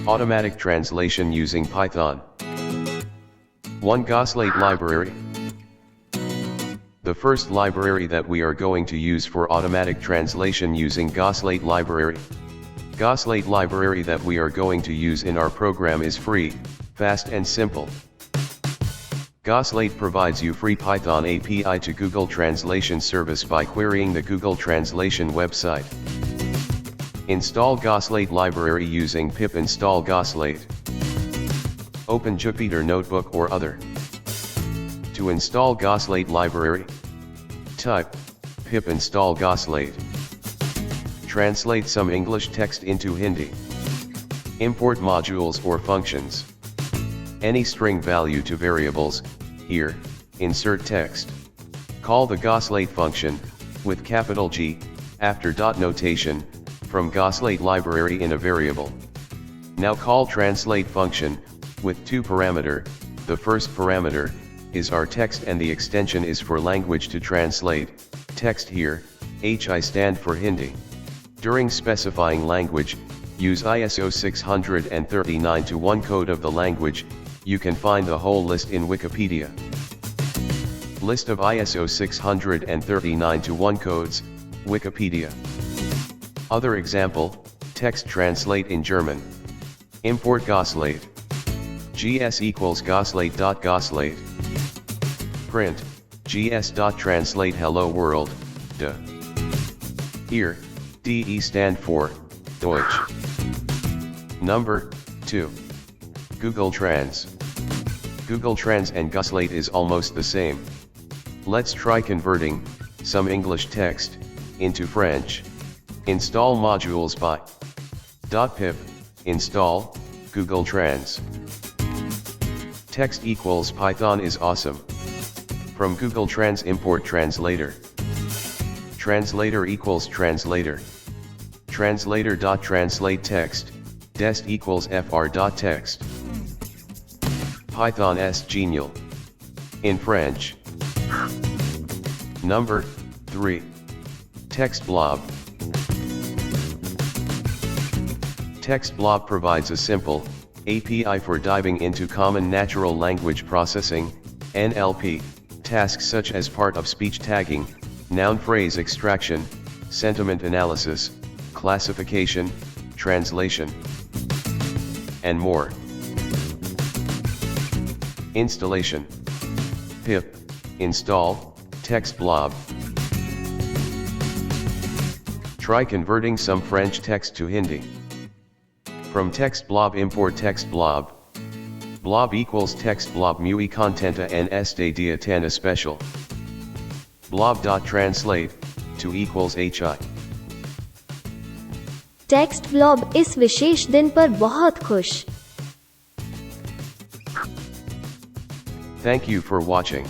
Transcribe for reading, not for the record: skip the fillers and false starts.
Automatic translation using Python. 1. Goslate Library. The first library that we are going to use for automatic translation using Goslate Library. Goslate Library that we are going to use in our program is free, fast and simple. Goslate provides you free Python API to Google Translation Service by querying the Google Translation website. Install Goslate Library using pip install Goslate. Open Jupyter Notebook or other. To install Goslate Library, type pip install Goslate. Translate some English text into Hindi. Import modules or functions. Any string value to variables. Here, insert text. Call the Goslate function, with capital G, after dot notation, from Goslate Library in a variable. Now call translate function, with two parameter. The first parameter is our text and the extension is for language to translate. Text here, HI stand for Hindi. During specifying language, use ISO 639-1 code of the language. You can find the whole list in Wikipedia. List of ISO 639-1 codes, Wikipedia. Other example, text translate in German. Import Goslate. gs equals goslate.goslate. Print, gs.translate hello world, de. Here, DE stand for, Deutsch. Number 2. Google Trans. Google Trans and Goslate is almost the same. Let's try converting some English text into French. Install modules by .pip, install, Google Trans. Text equals Python is awesome. From Google Trans import translator. Translator equals translator. Translator.translate text, dest equals fr.text. Python est genial. In French. Number 3. TextBlob. TextBlob provides a simple API for diving into common natural language processing (NLP) tasks such as part of speech tagging, noun phrase extraction, sentiment analysis, classification, translation, and more. Installation. Pip install TextBlob. Try converting some French text to Hindi. From TextBlob import TextBlob. Blob equals TextBlob MUI contenta en este dia tan especial. Blob.translate to equals hi. TextBlob इस विशेष दिन पर बहुत खुश। Thank you for watching.